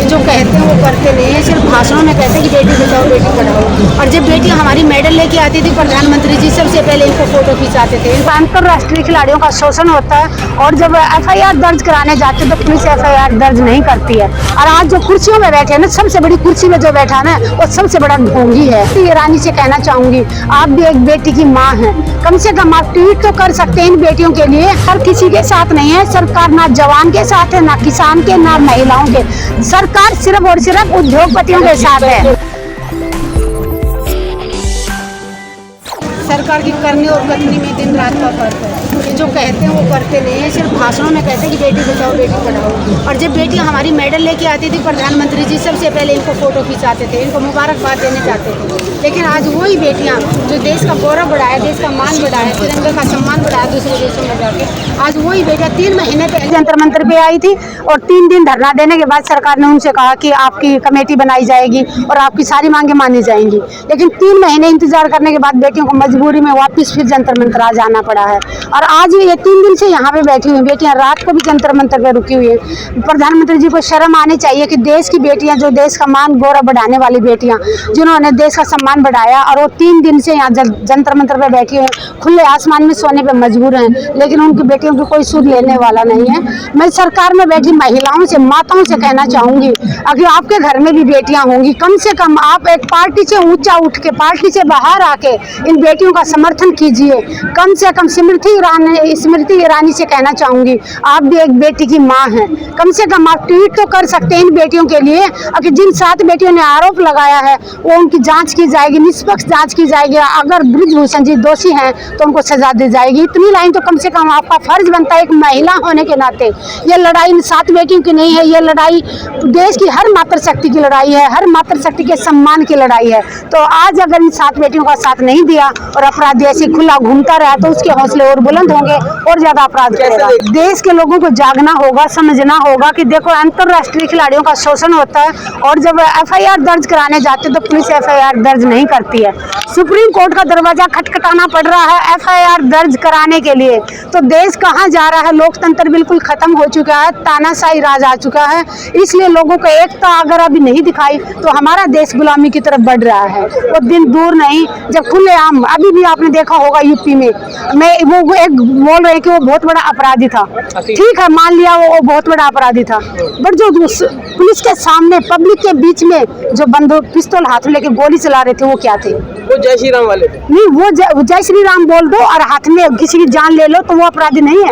जो कहते हैं वो करते नहीं है, सिर्फ भाषणों में कहते हैं कि बेटी बचाओ बेटी पढ़ाओ। और जब बेटी हमारी मेडल लेके आती थी, प्रधानमंत्री जी सबसे पहले इनको फोटो खिंचाते थे। अंतर्राष्ट्रीय खिलाड़ियों का शोषण होता है और जब FIR दर्ज कराने जाते तो पुलिस FIR दर्ज नहीं करती है। और आज जो कुर्सियों में बैठे हैं ना, सबसे बड़ी कुर्सी में जो बैठा ना, वो सबसे बड़ा ढोंगी है। ये रानी से कहना चाहूंगी, आप भी एक बेटी की माँ है, कम से कम आप ट्वीट तो कर सकते हैं इन बेटियों के लिए। हर किसी के साथ नहीं है सरकार, ना जवान के साथ है, ना किसान के, ना महिलाओं के। सरकार सिर्फ और सिर्फ उद्योगपतियों के साथ है। सरकार की करनी और करनी में दिन रात का फर्क है। जो कहते हैं वो करते नहीं है, सिर्फ भाषणों में कहते हैं कि बेटी बचाओ बेटी पढ़ाओ। और जब बेटी हमारी मेडल लेके आती थी, प्रधानमंत्री जी सबसे पहले इनको फोटो खिंचाते थे, इनको मुबारकबाद देने जाते थे। लेकिन आज वही बेटियां जो देश का गौरव बढ़ाए, देश का मान बढ़ाए, तिरंगे का सम्मान बढ़ाए दूसरे देशों में जाके, आज वही बेटियां 3 महीने पहले जंतर मंतर पे आई थी और 3 दिन धरना देने के बाद सरकार ने उनसे कहा कि आपकी कमेटी बनाई जाएगी और आपकी सारी मांगे मानी जाएंगी। लेकिन 3 महीने इंतजार करने के बाद बेटियों को मजबूरी में वापस फिर जंतर मंतर आ जाना पड़ा है। और आज ये 3 दिन से यहाँ पे बैठी हुई बेटियां, रात को भी जंतर मंतर पे रुकी हुई है। प्रधानमंत्री जी को शर्म आनी चाहिए कि देश की बेटियां, जो देश का मान गौरव बढ़ाने वाली बेटियां, जिन्होंने देश का सम्मान बढ़ाया, और वो 3 दिन से यहाँ जंतर मंतर पे बैठी हुई है, खुले आसमान में सोने पे मजबूर हैं, लेकिन उनकी बेटियों की कोई सुध लेने वाला नहीं है। मैं सरकार में बैठी महिलाओं से, माताओं से कहना चाहूंगी, अगर आपके घर में भी बेटियां होंगी, कम से कम आप एक पार्टी से ऊंचा उठ के, पार्टी से बाहर आके इन बेटियों का समर्थन कीजिए। कम से कम स्मृति ईरानी से कहना चाहूंगी, आप भी एक बेटी की माँ हैं, कम से कम आप ट्वीट तो कर सकते हैं इन बेटियों के लिए। अगर जिन 7 बेटियों ने आरोप लगाया है वो उनकी जांच की जाएगी, निष्पक्ष जांच की जाएगी। अगर बृजभूषण जी दोषी हैं तो उनको सजा दी जाएगी। इतनी लाइन तो कम से कम आपका फर्ज बनता है एक महिला होने के नाते। ये लड़ाई इन 7 बेटियों की नहीं है, ये लड़ाई देश की हर मातृशक्ति की लड़ाई है, हर मातृशक्ति के सम्मान की लड़ाई है। तो आज अगर इन 7 बेटियों का साथ नहीं दिया और अपराधी ऐसे खुला घूमता रहा तो उसके हौसले और बुलंद होंगे और ज्यादा अपराध करेगा। देश के लोगों को जागना होगा, समझना होगा कि देखो अंतर्राष्ट्रीय खिलाड़ियों का शोषण होता है और जब FIR दर्ज कराने जाते तो पुलिस FIR दर्ज नहीं करती है। सुप्रीम कोर्ट का दरवाजा खटखटाना पड़ रहा है FIR दर्ज कराने के लिए। तो देश कहाँ जा रहा है? लोकतंत्र बिल्कुल खत्म हो चुका है, तानाशाही राज आ चुका है। इसलिए लोगों को एकता अगर अभी नहीं दिखाई तो हमारा देश गुलामी की तरफ बढ़ रहा है। वो दिन दूर नहीं जब खुलेआम, अभी भी आपने देखा होगा यूपी में, वो एक बोल रहे कि वो बहुत बड़ा अपराधी था। ठीक है, मान लिया वो बहुत बड़ा अपराधी था, बट जो पुलिस के सामने पब्लिक के बीच में जो बंदूक पिस्तौल हाथ में लेके गोली चला रहे थे वो क्या थे? वो जय श्री राम वाले थे। नहीं, वो जय श्री राम बोल दो और हाथ में किसी की जान ले लो तो वो अपराधी नहीं है।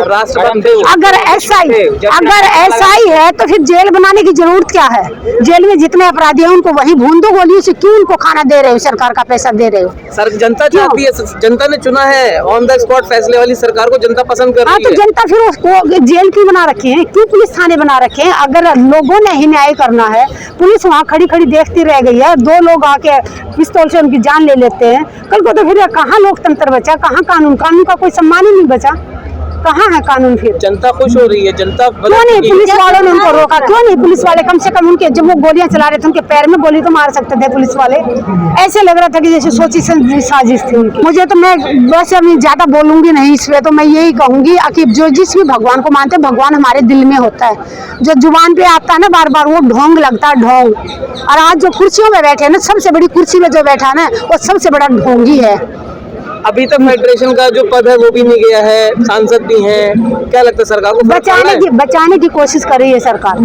अगर ऐसा ही है तो फिर जेल बनाने की जरूरत क्या है? जेल में जितने अपराधी हैं उनको वहीं भून दो गोलियों से। क्यों उनको खाना दे रहे हो, सरकार का पैसा दे रहे हो? सर जनता चाहती है, जनता ने चुना है, ऑन द स्पॉट फैसले वाली सरकार को जनता पसंद कर रही है। तो जनता फिर उसको जेल क्यों बना रखे हैं, क्यों पुलिस थाने बना रखे हैं? अगर लोगों ने ही न्याय करना है, पुलिस वहाँ खड़ी खड़ी देखती रह गई है, 2 लोग आके पिस्तौल से उनकी जान ले लेते हैं, कल को तो फिर कहाँ लोकतंत्र बचा, कहाँ कानून का कोई सम्मान ही नहीं बचा, कहाँ है कानून? फिर जनता खुश हो रही है, जनता क्यों नहीं पुलिस वालों ने उनको रोका? क्यों नहीं पुलिस वाले कम से कम उनके जब वो गोलियां चला रहे थे उनके पैर में गोली तो मार सकते थे पुलिस वाले। ऐसे लग रहा था कि जैसे सोची समझी साजिश थी उनकी। मुझे तो, मैं बस अभी ज्यादा बोलूंगी नहीं इसलिए, तो मैं यही कहूंगी कि जो जिस भी भगवान को मानते हैं, भगवान हमारे दिल में होता है। जो जुबान पे आता है ना बार बार, वो ढोंग लगता है, ढोंग। और आज जो कुर्सियों में बैठे हैं ना, सबसे बड़ी कुर्सी में जो बैठा ना वो सबसे बड़ा ढोंगी है। अभी तक फेडरेशन का जो पद है वो भी नहीं गया है, सांसद भी हैं। क्या लगता है सरकार को बचाने की कोशिश कर रही है सरकार,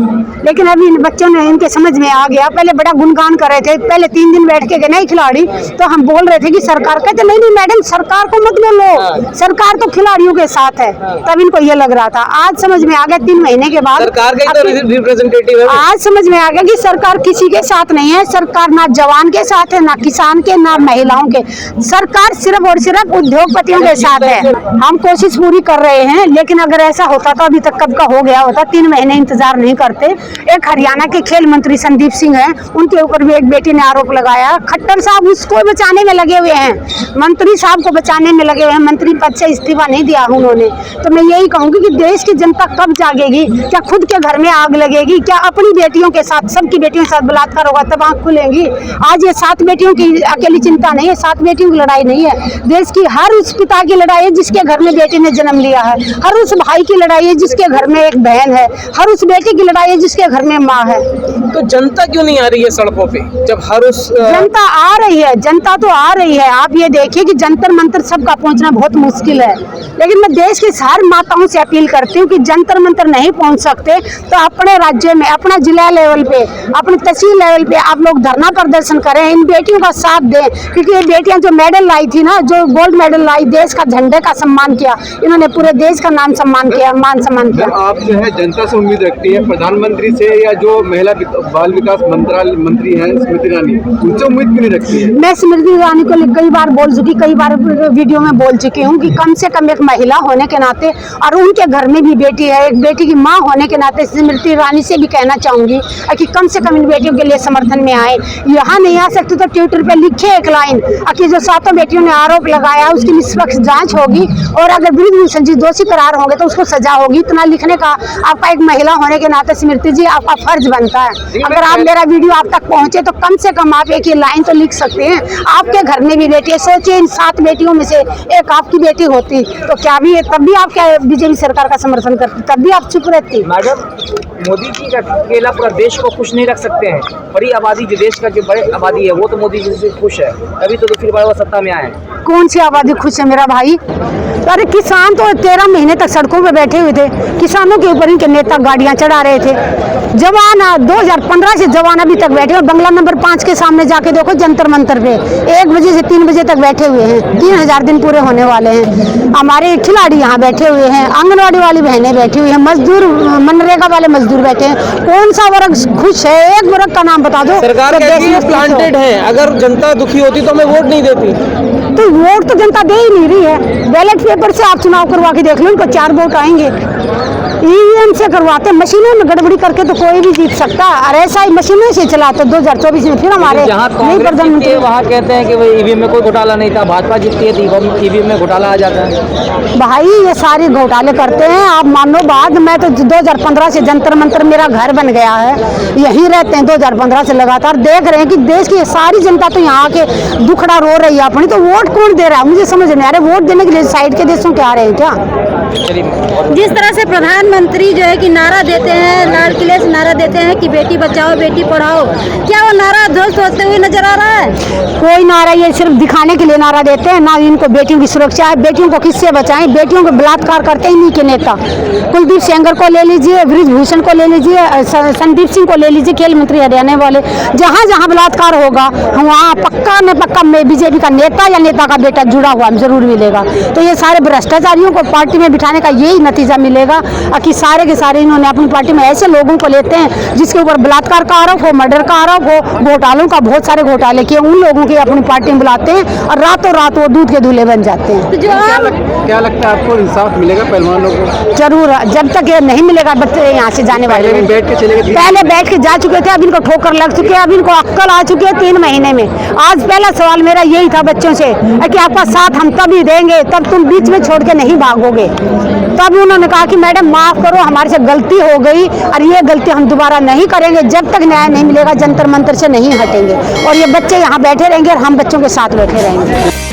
लेकिन अभी इन बच्चों ने, इनके समझ में आ गया। पहले बड़ा गुणगान कर रहे थे, पहले 3 दिन बैठ के गए नहीं खिलाड़ी, तो हम बोल रहे थे कि सरकार, कहते नहीं मैडम सरकार को मत बोलो, सरकार तो खिलाड़ियों के साथ है। तब इनको ये लग रहा था, आज समझ में आ गया 3 महीने के बाद सरकार का तो रिप्रेजेंटेटिव है। आज समझ में आ गया कि सरकार किसी के साथ नहीं है। सरकार ना जवान के साथ है, ना किसान के, ना महिलाओं के। सरकार सिर्फ और सिर्फ उद्योगपतियों के साथ है। हम कोशिश पूरी कर रहे हैं, लेकिन अगर ऐसा होता तो अभी तक कब का हो गया होता। 3 महीने इंतजार नहीं करते। एक हरियाणा के खेल मंत्री संदीप सिंह हैं, उनके ऊपर भी एक बेटी ने आरोप लगाया। खट्टर साहब उसको बचाने में लगे हुए हैं, मंत्री साहब को बचाने में लगे हुए हैं, मंत्री पद से इस्तीफा नहीं दिया उन्होंने। तो मैं यही कहूंगी कि देश की जनता कब जागेगी? क्या खुद के घर में आग लगेगी? क्या अपनी बेटियों के साथ, सबकी बेटियों के साथ बलात्कार होगा तब आंख खुलेंगी? आज ये 7 बेटियों की अकेली चिंता नहीं है, 7 बेटियों की लड़ाई नहीं है। देश की हर उस पिता की लड़ाई है जिसके घर में बेटी ने जन्म लिया है, हर उस भाई की लड़ाई है जिसके घर में एक बहन है, हर उस बेटी की लड़ाई है जिसके घर में माँ है। तो जनता क्यों नहीं आ रही है सड़कों पे, जब हर उस जनता आ रही है, जनता तो आ रही है। आप ये देखिए कि जंतर मंतर सबका पहुंचना बहुत मुश्किल है, लेकिन मैं देश की सारी माताओं से अपील करती हूँ कि जंतर मंतर नहीं पहुंच सकते तो अपने राज्य में, अपना जिला लेवल पे, अपने तहसील लेवल पे आप लोग धरना प्रदर्शन करें, इन बेटियों का साथ दें, क्योंकि ये बेटियां जो मेडल लाई थी ना, जो गोल्ड मेडल लाई, देश का झंडे का सम्मान किया, इन्होंने पूरे देश का नाम सम्मान किया, मान सम्मान किया। आप जो है जनता से उम्मीद रखती है प्रधानमंत्री से, या जो महिला बाल विकास मंत्री हैं स्मृति ईरानी, उनसे उम्मीद क्यों नहीं रखती है? मैं स्मृति ईरानी को कई बार बोल चुकी, कई बार वीडियो में बोल चुकी हूँ कि कम से कम एक महिला होने के नाते और उनके घर में भी बेटी है, एक बेटी की माँ होने के नाते स्मृति ईरानी से भी कहना चाहूंगी कि कम से कम इन बेटियों के लिए समर्थन में आए। यहाँ नहीं आ सकते तो ट्विटर पे लिखे एक लाइन कि जो 7 बेटियों ने आरोप लगाया उसकी निष्पक्ष जांच होगी और अगर ब्रिजभूषण जी दोषी करार होंगे तो उसको सजा होगी। इतना लिखने का आपका एक महिला होने के नाते स्मृति जी आपका फर्ज बनता है। अगर आप मेरा वीडियो आप तक पहुंचे तो कम से कम आप एक ये लाइन तो लिख सकते हैं। आपके घर में भी बेटी है, सोचिए इन 7 बेटियों में से एक आपकी बेटी होती तो क्या भी, तब भी आप क्या बीजेपी सरकार का समर्थन करती, तब भी आप चुप रहती। मैडम, मोदी जी का अकेला पूरा देश को खुश नहीं रख सकते हैं। बड़ी आबादी जो देश का जो बड़ी आबादी है वो तो मोदी जी से खुश है, तभी तो फिर बड़ा सत्ता में आए। कौन सी आबादी खुश है मेरा भाई? अरे किसान तो 13 महीने तक सड़कों पे बैठे हुए थे, किसानों के ऊपर इनके नेता गाड़ियां चढ़ा रहे थे। जवान 2015 से जवान अभी तक बैठे, और बंगला नंबर 5 के सामने जाके देखो जंतर मंतर पे 1 बजे से 3 बजे तक बैठे हुए हैं। 3000 दिन पूरे होने वाले हैं। हमारे खिलाड़ी यहाँ बैठे हुए हैं, आंगनवाड़ी वाली बहनें बैठी हुई हैं, मजदूर मनरेगा वाले मजदूर बैठे हैं। कौन सा वर्ग खुश है? एक वर्ग का नाम बता दो। सरकार कहती है प्लांटेड है, अगर जनता दुखी होती तो हमें वोट नहीं देती। तो वोट तो जनता दे ही नहीं रही है। बैलेट पेपर से आप चुनाव करवा के देख लो, इनको 4 वोट आएंगे। ईवीएम से करवाते, मशीनों में गड़बड़ी करके तो कोई भी जीत सकता। और ऐसा ही मशीनों से चला तो 2024 में फिर हमारे नई प्रधानमंत्री वहाँ कहते हैं कि भाई ईवीएम में कोई घोटाला नहीं था, भाजपा जीतती है तो ईवीएम में घोटाला आ जाता है। भाई ये सारे घोटाले करते हैं। आप मानो बात, मैं तो 2015 से जंतर मंतर मेरा घर बन गया है, यहीं रहते हैं 2015 से लगातार, देख रहे हैं कि देश की सारी जनता तो यहाँ आके दुखड़ा रो रही है अपनी। तो वोट कौन दे रहा है मुझे समझ नहीं आ रहा। वोट देने के लिए साइड के देशों के आ रहे हैं क्या? जिस तरह से प्रधानमंत्री जो है कि नारा देते हैं, लाल किले से नारा देते हैं कि बेटी बचाओ बेटी पढ़ाओ, क्या वो नारा ध्वस्त होते हुए नजर आ रहा है? कोई नारा, ये सिर्फ दिखाने के लिए नारा देते हैं। ना इनको बेटियों की सुरक्षा है, बेटियों को किससे बचाएं? बेटियों को बलात्कार करते हैं इन्हीं के नेता। कुलदीप सेंगर को ले लीजिए, ब्रिजभूषण को ले लीजिए, संदीप सिंह को ले लीजिए, खेल मंत्री हरियाणा वाले। जहाँ जहाँ बलात्कार होगा वहाँ पक्का न पक्का बीजेपी का नेता या नेता का बेटा जुड़ा हुआ जरूर मिलेगा। तो ये सारे भ्रष्टाचारियों को पार्टी में बिठाने का यही नतीजा मिलेगा कि सारे के सारे इन्होंने अपनी पार्टी में ऐसे लोगों को लेते हैं जिसके ऊपर बलात्कार का आरोप हो, मर्डर का आरोप हो, घोटालों का, बहुत सारे घोटाले किए, उन लोगों की अपनी पार्टी में बुलाते हैं और रातों रात वो दूध के दूल्हे बन जाते हैं। तो क्या लगता है आपको इंसाफ मिलेगा पहलवानों को? जरूर, जब तक ये नहीं मिलेगा बच्चे यहाँ से जाने वाले। पहले बैठ के जा चुके थे, अब इनको ठोकर लग चुके हैं, अब इनको अक्कल आ चुकी है 3 महीने में। आज पहला सवाल मेरा यही था बच्चों से कि आपका साथ हम तभी देंगे तब तुम बीच में छोड़ के नहीं भागोगे। तब उन्होंने कहा कि मैडम माफ करो, हमारे से गलती हो गई और ये गलती हम दोबारा नहीं करेंगे। जब तक न्याय नहीं मिलेगा जंतर मंतर से नहीं हटेंगे और ये बच्चे यहाँ बैठे रहेंगे और हम बच्चों के साथ बैठे रहेंगे।